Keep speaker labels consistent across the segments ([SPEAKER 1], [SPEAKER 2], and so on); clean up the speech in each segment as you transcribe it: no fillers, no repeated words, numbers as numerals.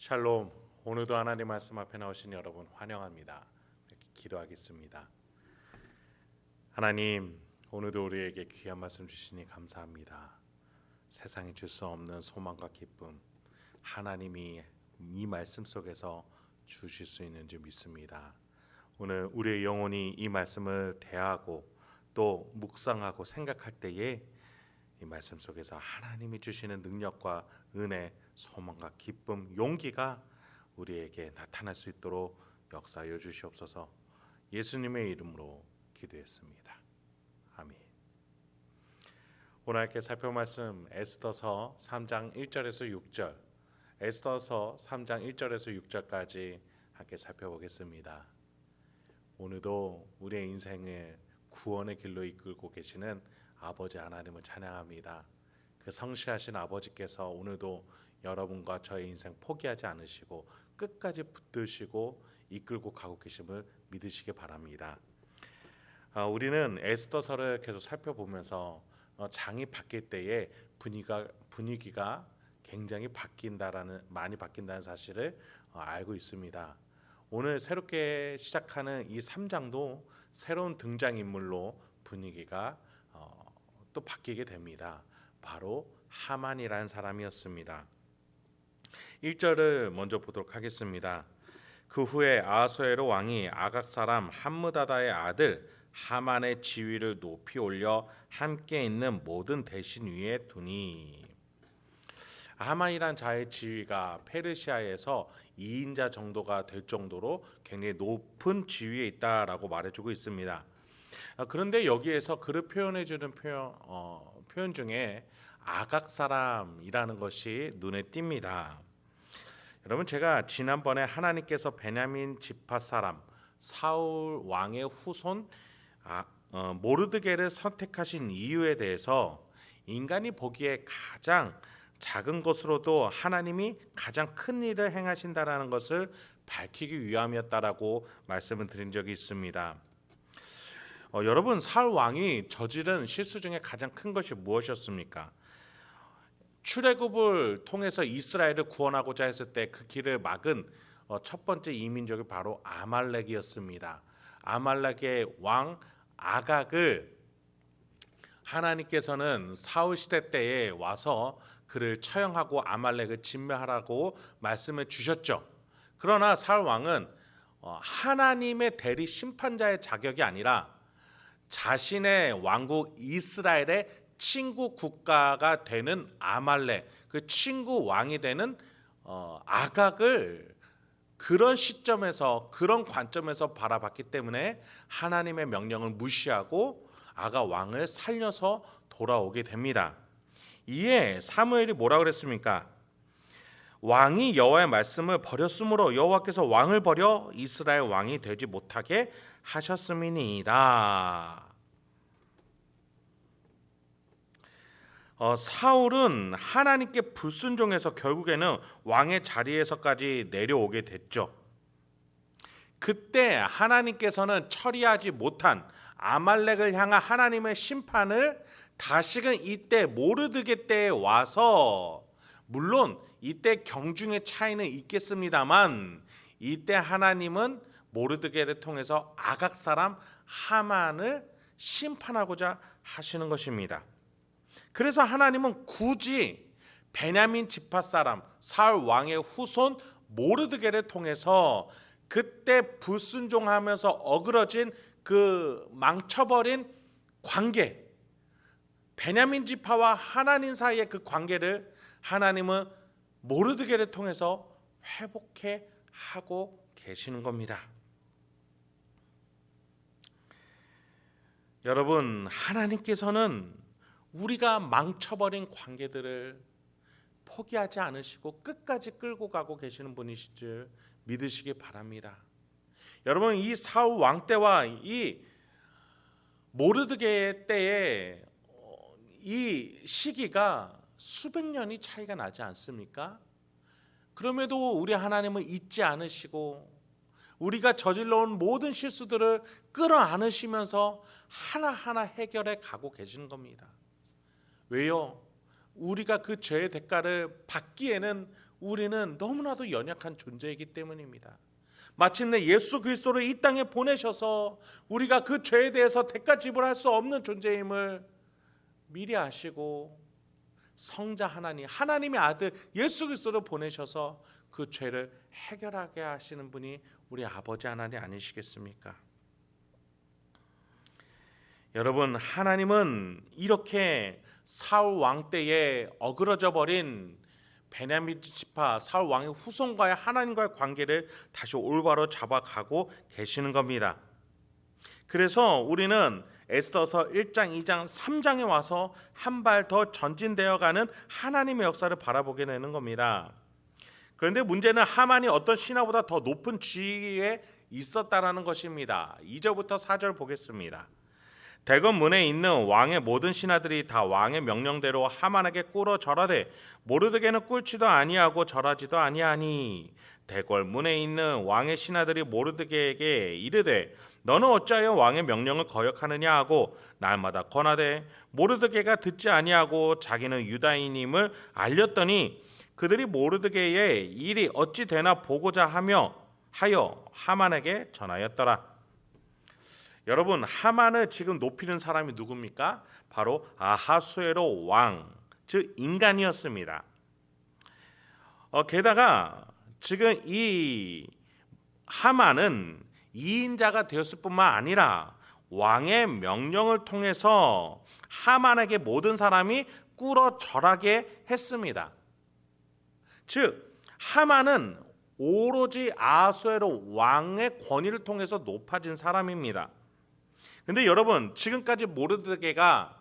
[SPEAKER 1] 샬롬. 오늘도 하나님 말씀 앞에 나오신 여러분 환영합니다. 이렇게 기도하겠습니다. 하나님, 오늘도 우리에게 귀한 말씀 주시니 감사합니다. 세상이 줄 수 없는 소망과 기쁨, 하나님이 이 말씀 속에서 주실 수 있는 줄 믿습니다. 오늘 우리의 영혼이 이 말씀을 대하고 또 묵상하고 생각할 때에 이 말씀 속에서 하나님이 주시는 능력과 은혜, 소망과 기쁨, 용기가 우리에게 나타날 수 있도록 역사하여 주시옵소서. 예수님의 이름으로 기도했습니다. 아멘. 오늘 함께 살펴볼 말씀 에스더서 3장 1절에서 6절, 에스더서 3장 1절에서 6절까지 함께 살펴보겠습니다. 오늘도 우리의 인생을 구원의 길로 이끌고 계시는 아버지 하나님을 찬양합니다. 그 성실하신 아버지께서 오늘도 여러분과 저의 인생 포기하지 않으시고 끝까지 붙드시고 이끌고 가고 계심을 믿으시기 바랍니다. 우리는 에스더서를 계속 살펴보면서 장이 바뀔 때에 분위기가 굉장히 많이 바뀐다는 사실을 알고 있습니다. 오늘 새롭게 시작하는 이 3장도 새로운 등장인물로 분위기가 또 바뀌게 됩니다. 바로 하만이라는 사람이었습니다. 1절을 먼저 보도록 하겠습니다. 그 후에 아하수에로 왕이 아각 사람 함므다다의 아들 하만의 지위를 높이 올려 함께 있는 모든 대신 위에 두니. 하만이란 자의 지위가 페르시아에서 2인자 정도가 될 정도로 굉장히 높은 지위에 있다라고 말해주고 있습니다. 그런데 여기에서 그를 표현해주는 표현 중에 아각 사람이라는 것이 눈에 띕니다. 여러분, 제가 지난번에 하나님께서 베냐민 지파 사람 사울 왕의 후손 모르드게를 선택하신 이유에 대해서 인간이 보기에 가장 작은 것으로도 하나님이 가장 큰 일을 행하신다라는 것을 밝히기 위함이었다라고 말씀을 드린 적이 있습니다. 여러분, 사울 왕이 저지른 실수 중에 가장 큰 것이 무엇이었습니까? 출애굽을 통해서 이스라엘을 구원하고자 했을 때 그 길을 막은 첫 번째 이민족이 바로 아말렉이었습니다. 아말렉의 왕 아각을 하나님께서는 사울 시대 때에 와서 그를 처형하고 아말렉을 진멸하라고 말씀을 주셨죠. 그러나 사울 왕은 하나님의 대리 심판자의 자격이 아니라 자신의 왕국 이스라엘의 친구 국가가 되는 아말렉, 그 친구 왕이 되는 아각을 그런 시점에서 그런 관점에서 바라봤기 때문에 하나님의 명령을 무시하고 아각 왕을 살려서 돌아오게 됩니다. 이에 사무엘이 뭐라 그랬습니까? 왕이 여호와의 말씀을 버렸으므로 여호와께서 왕을 버려 이스라엘 왕이 되지 못하게 하셨음이니이다. 사울은 하나님께 불순종해서 결국에는 왕의 자리에서까지 내려오게 됐죠. 그때 하나님께서는 처리하지 못한 아말렉을 향한 하나님의 심판을 다시금 이때 모르드게 때에 와서, 물론 이때 경중의 차이는 있겠습니다만 이때 하나님은 모르드게를 통해서 아각 사람 하만을 심판하고자 하시는 것입니다. 그래서 하나님은 굳이 베냐민 지파 사람 사울 왕의 후손 모르드게를 통해서 그때 불순종하면서 어그러진 그 망쳐버린 관계, 베냐민 지파와 하나님 사이의 그 관계를 하나님은 모르드게를 통해서 회복해 하고 계시는 겁니다. 여러분, 하나님께서는 우리가 망쳐버린 관계들을 포기하지 않으시고 끝까지 끌고 가고 계시는 분이실 줄 믿으시기 바랍니다. 여러분, 이 사울 왕 때와 이 모르드게 때의 이 시기가 수백 년이 차이가 나지 않습니까? 그럼에도 우리 하나님은 잊지 않으시고 우리가 저질러온 모든 실수들을 끌어안으시면서 하나하나 해결해 가고 계시는 겁니다. 왜요? 우리가 그 죄의 대가를 받기에는 우리는 너무나도 연약한 존재이기 때문입니다. 마침내 예수 그리스도를 이 땅에 보내셔서 우리가 그 죄에 대해서 대가 지불할 수 없는 존재임을 미리 아시고 성자 하나님, 하나님의 아들 예수 그리스도를 보내셔서 그 죄를 해결하게 하시는 분이 우리 아버지 하나님 아니시겠습니까? 여러분, 하나님은 이렇게 사울 왕 때에 어그러져 버린 베냐민 지파 사울 왕의 후손과의 하나님과의 관계를 다시 올바로 잡아가고 계시는 겁니다. 그래서 우리는 에스더서 1장, 2장, 3장에 와서 한 발 더 전진되어가는 하나님의 역사를 바라보게 되는 겁니다. 그런데 문제는 하만이 어떤 신하보다 더 높은 지위에 있었다라는 것입니다. 2절부터 4절 보겠습니다. 대궐 문에 있는 왕의 모든 신하들이 다 왕의 명령대로 하만에게 꿇어 절하되 모르드게는 꿇지도 아니하고 절하지도 아니하니 대궐 문에 있는 왕의 신하들이 모르드게에게 이르되 너는 어찌하여 왕의 명령을 거역하느냐 하고 날마다 권하되 모르드게가 듣지 아니하고 자기는 유다인임을 알렸더니 그들이 모르드게의 일이 어찌 되나 보고자 하여 하만에게 전하였더라. 여러분, 하만을 지금 높이는 사람이 누굽니까? 바로 아하수에로 왕, 즉 인간이었습니다. 게다가 지금 이 하만은 2인자가 되었을 뿐만 아니라 왕의 명령을 통해서 하만에게 모든 사람이 꿇어 절하게 했습니다. 즉 하만은 오로지 아하수에로 왕의 권위를 통해서 높아진 사람입니다. 근데 여러분, 지금까지 모르드게가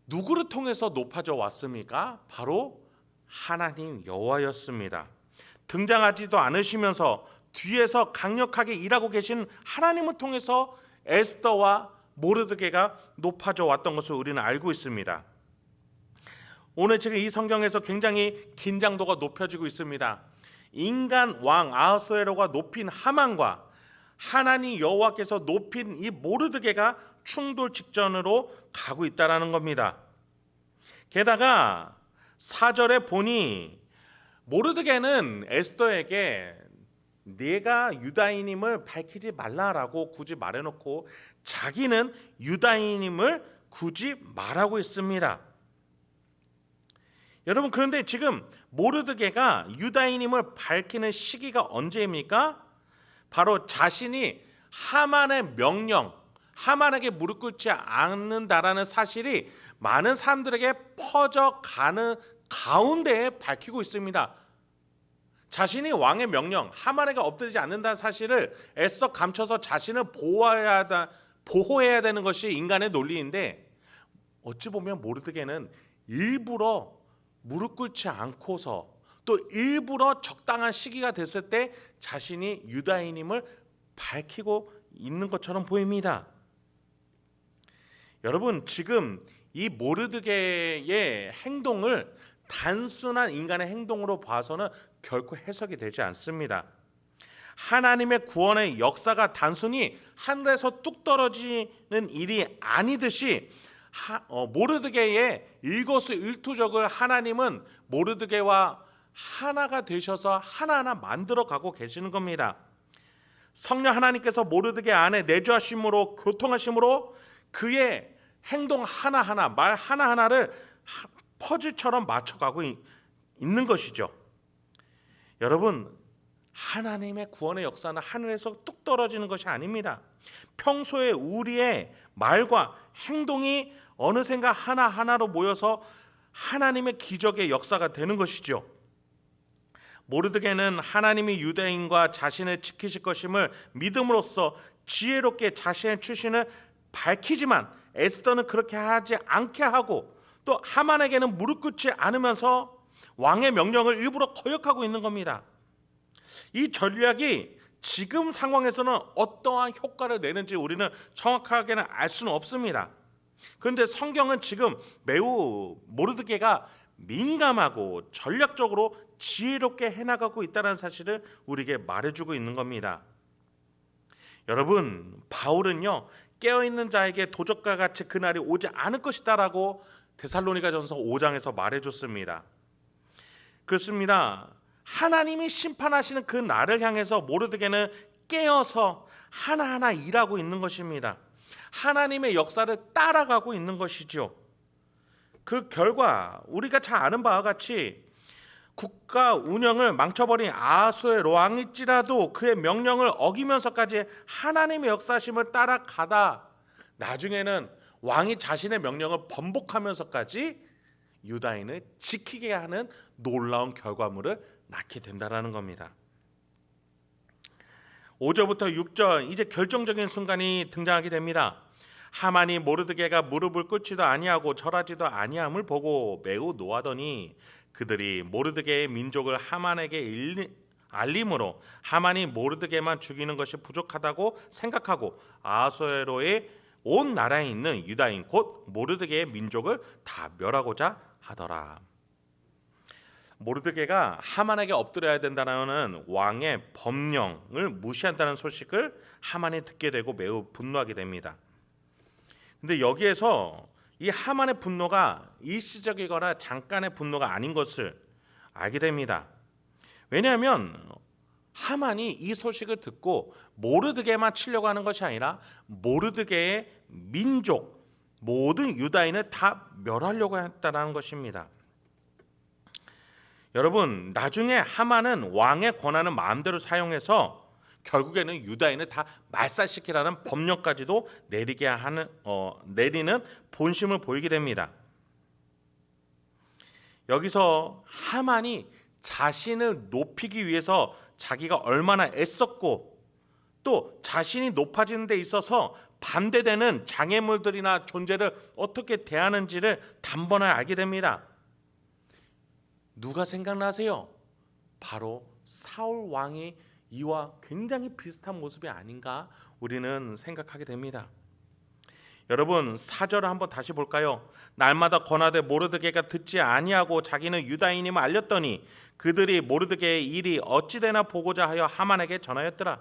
[SPEAKER 1] 누구를 통해서 높아져 왔습니까? 바로 하나님 여호와였습니다. 등장하지도 않으시면서 뒤에서 강력하게 일하고 계신 하나님을 통해서 에스더와 모르드게가 높아져 왔던 것을 우리는 알고 있습니다. 오늘 지금 이 성경에서 굉장히 긴장도가 높여지고 있습니다. 인간 왕 아하수에로가 높인 하만과 하나님 여호와께서 높인 이 모르드게가 충돌 직전으로 가고 있다라는 겁니다. 게다가 4절에 보니 모르드게는 에스더에게 네가 유다인임을 밝히지 말라라고 굳이 말해놓고 자기는 유다인임을 굳이 말하고 있습니다. 여러분, 그런데 지금 모르드게가 유다인임을 밝히는 시기가 언제입니까? 바로 자신이 하만의 명령, 하만에게 무릎 꿇지 않는다라는 사실이 많은 사람들에게 퍼져가는 가운데에 밝히고 있습니다. 자신이 왕의 명령, 하만에게 엎드리지 않는다는 사실을 애써 감춰서 자신을 보호해야 되는 것이 인간의 논리인데, 어찌 보면 모르드게는 일부러 무릎 꿇지 않고서 또 일부러 적당한 시기가 됐을 때 자신이 유다인임을 밝히고 있는 것처럼 보입니다. 여러분, 지금 이 모르드게의 행동을 단순한 인간의 행동으로 봐서는 결코 해석이 되지 않습니다. 하나님의 구원의 역사가 단순히 하늘에서 뚝 떨어지는 일이 아니듯이 모르드게의 일거수일투족을 하나님은 모르드게와 하나가 되셔서 하나하나 만들어가고 계시는 겁니다. 성령 하나님께서 모르드게 안에 내주하심으로, 교통하심으로 그의 행동 하나하나, 말 하나하나를 퍼즐처럼 맞춰가고 있는 것이죠. 여러분, 하나님의 구원의 역사는 하늘에서 뚝 떨어지는 것이 아닙니다. 평소에 우리의 말과 행동이 어느샌가 하나하나로 모여서 하나님의 기적의 역사가 되는 것이죠. 모르드게는 하나님이 유대인과 자신을 지키실 것임을 믿음으로써 지혜롭게 자신의 출신을 밝히지만 에스더는 그렇게 하지 않게 하고 또 하만에게는 무릎 꿇지 않으면서 왕의 명령을 일부러 거역하고 있는 겁니다. 이 전략이 지금 상황에서는 어떠한 효과를 내는지 우리는 정확하게는 알 수는 없습니다. 그런데 성경은 지금 매우 모르드게가 민감하고 전략적으로 지혜롭게 해나가고 있다는 사실을 우리에게 말해주고 있는 겁니다. 여러분, 바울은요, 깨어있는 자에게 도적과 같이 그날이 오지 않을 것이다 라고 데살로니가전서 5장에서 말해줬습니다. 그렇습니다. 하나님이 심판하시는 그 날을 향해서 모르드게는 깨어서 하나하나 일하고 있는 것입니다. 하나님의 역사를 따라가고 있는 것이죠. 그 결과 우리가 잘 아는 바와 같이 국가 운영을 망쳐버린 아하수에로 왕일지라도 그의 명령을 어기면서까지 하나님의 역사심을 따라가다 나중에는 왕이 자신의 명령을 번복하면서까지 유다인을 지키게 하는 놀라운 결과물을 낳게 된다는 겁니다. 5절부터 6절 이제 결정적인 순간이 등장하게 됩니다. 하만이 모르드게가 무릎을 꿇지도 아니하고 절하지도 아니함을 보고 매우 노하더니 그들이 모르드게의 민족을 하만에게 알림으로 하만이 모르드게만 죽이는 것이 부족하다고 생각하고 아하수에로의 온 나라에 있는 유다인 곧 모르드게의 민족을 다 멸하고자 하더라. 모르드게가 하만에게 엎드려야 된다는 왕의 법령을 무시한다는 소식을 하만이 듣게 되고 매우 분노하게 됩니다. 근데 여기에서 이 하만의 분노가 일시적이거나 잠깐의 분노가 아닌 것을 알게 됩니다. 왜냐하면 하만이 이 소식을 듣고 모르드게만 치려고 하는 것이 아니라 모르드게의 민족 모든 유다인을 다 멸하려고 했다는 것입니다. 여러분, 나중에 하만은 왕의 권한을 마음대로 사용해서 결국에는 유다인을 다 말살시키라는 법령까지도 내리는 본심을 보이게 됩니다. 여기서 하만이 자신을 높이기 위해서 자기가 얼마나 애썼고 또 자신이 높아지는 데 있어서 반대되는 장애물들이나 존재를 어떻게 대하는지를 단번에 알게 됩니다. 누가 생각나세요? 바로 사울 왕이 이와 굉장히 비슷한 모습이 아닌가 우리는 생각하게 됩니다. 여러분 4절을 한번 다시 볼까요? 날마다 권하되 모르드게가 듣지 아니하고 자기는 유다인임을 알렸더니 그들이 모르드게의 일이 어찌되나 보고자 하여 하만에게 전하였더라.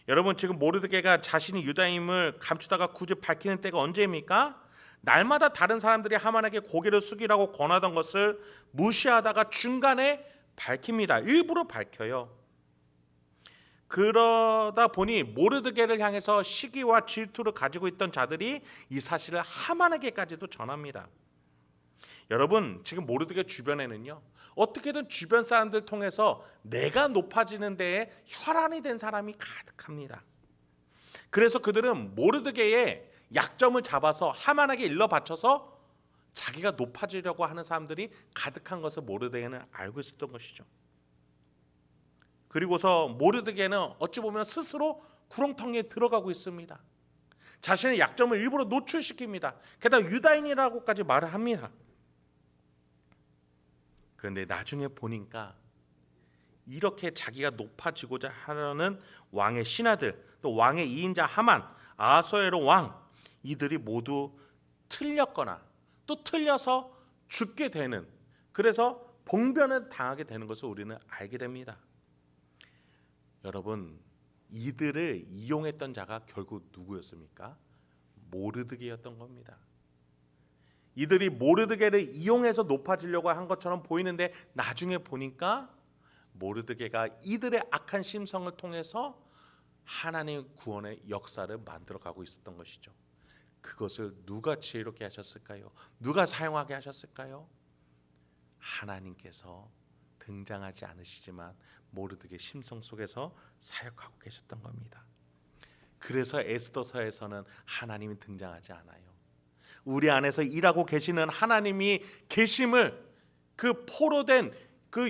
[SPEAKER 1] 여러분 지금 모르드게가 자신이 유다인임을 감추다가 굳이 밝히는 때가 언제입니까? 날마다 다른 사람들이 하만에게 고개를 숙이라고 권하던 것을 무시하다가 중간에 밝힙니다. 일부러 밝혀요. 그러다 보니 모르드게를 향해서 시기와 질투를 가지고 있던 자들이 이 사실을 하만에게까지도 전합니다. 여러분 지금 모르드게 주변에는요 어떻게든 주변 사람들 통해서 내가 높아지는 데에 혈안이 된 사람이 가득합니다. 그래서 그들은 모르드게의 약점을 잡아서 하만에게 일러 바쳐서 자기가 높아지려고 하는 사람들이 가득한 것을 모르드게는 알고 있었던 것이죠. 그리고서 모르드게는 어찌 보면 스스로 구렁텅이에 들어가고 있습니다. 자신의 약점을 일부러 노출시킵니다. 게다가 유다인이라고까지 말을 합니다. 그런데 나중에 보니까 이렇게 자기가 높아지고자 하려는 왕의 신하들 또 왕의 이인자 하만, 아하수에로 왕 이들이 모두 틀렸거나 또 틀려서 죽게 되는 그래서 봉변을 당하게 되는 것을 우리는 알게 됩니다. 여러분 이들을 이용했던 자가 결국 누구였습니까? 모르드게였던 겁니다. 이들이 모르드게를 이용해서 높아지려고 한 것처럼 보이는데 나중에 보니까 모르드게가 이들의 악한 심성을 통해서 하나님의 구원의 역사를 만들어가고 있었던 것이죠. 그것을 누가 지혜롭게 하셨을까요? 누가 사용하게 하셨을까요? 하나님께서 등장하지 않으시지만 모르드게 심성 속에서 사역하고 계셨던 겁니다. 그래서 에스더서에서는 하나님이 등장하지 않아요. 우리 안에서 일하고 계시는 하나님이 계심을 그 포로된 그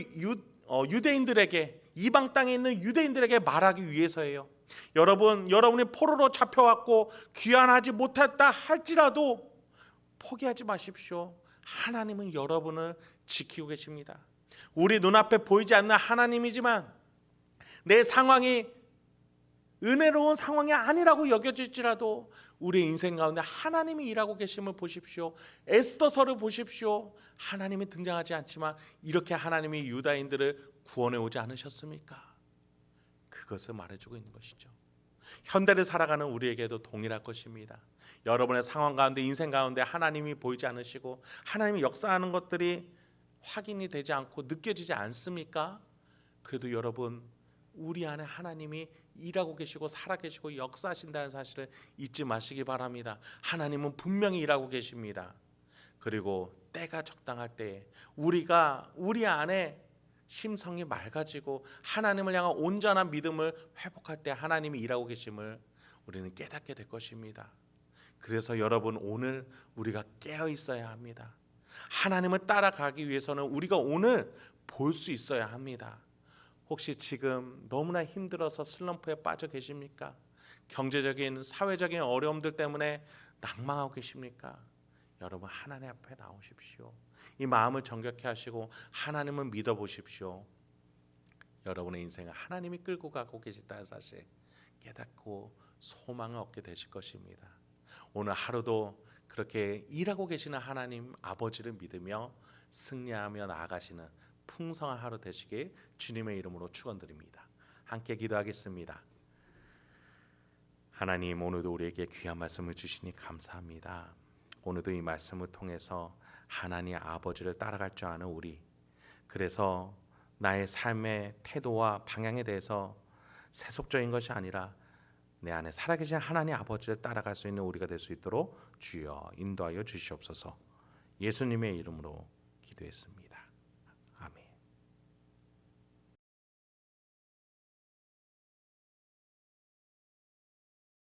[SPEAKER 1] 유대인들에게 이방 땅에 있는 유대인들에게 말하기 위해서예요. 여러분이 포로로 잡혀왔고 귀환하지 못했다 할지라도 포기하지 마십시오. 하나님은 여러분을 지키고 계십니다. 우리 눈앞에 보이지 않는 하나님이지만 내 상황이 은혜로운 상황이 아니라고 여겨질지라도 우리 인생 가운데 하나님이 일하고 계심을 보십시오. 에스더서를 보십시오. 하나님이 등장하지 않지만 이렇게 하나님이 유다인들을 구원해 오지 않으셨습니까? 그것을 말해주고 있는 것이죠. 현대를 살아가는 우리에게도 동일할 것입니다. 여러분의 상황 가운데 인생 가운데 하나님이 보이지 않으시고 하나님이 역사하는 것들이 확인이 되지 않고 느껴지지 않습니까? 그래도 여러분, 우리 안에 하나님이 일하고 계시고 살아계시고 역사하신다는 사실을 잊지 마시기 바랍니다. 하나님은 분명히 일하고 계십니다. 그리고 때가 적당할 때에 우리가 우리 안에 심성이 맑아지고 하나님을 향한 온전한 믿음을 회복할 때 하나님이 일하고 계심을 우리는 깨닫게 될 것입니다. 그래서 여러분, 오늘 우리가 깨어 있어야 합니다. 하나님을 따라가기 위해서는 우리가 오늘 볼 수 있어야 합니다. 혹시 지금 너무나 힘들어서 슬럼프에 빠져 계십니까? 경제적인, 사회적인 어려움들 때문에 낙망하고 계십니까? 여러분, 하나님 앞에 나오십시오. 이 마음을 정결케 하시고 하나님을 믿어보십시오. 여러분의 인생을 하나님이 끌고 가고 계시다는 사실 깨닫고 소망을 얻게 되실 것입니다. 오늘 하루도 그렇게 일하고 계시는 하나님 아버지를 믿으며 승리하며 나아가시는 풍성한 하루 되시길 주님의 이름으로 축원드립니다. 함께 기도하겠습니다. 하나님, 오늘도 우리에게 귀한 말씀을 주시니 감사합니다. 오늘도 이 말씀을 통해서 하나님 아버지를 따라갈 줄 아는 우리, 그래서 나의 삶의 태도와 방향에 대해서 세속적인 것이 아니라 내 안에 살아계신 하나님 아버지를 따라갈 수 있는 우리가 될 수 있도록 주여 인도하여 주시옵소서. 예수님의 이름으로 기도했습니다.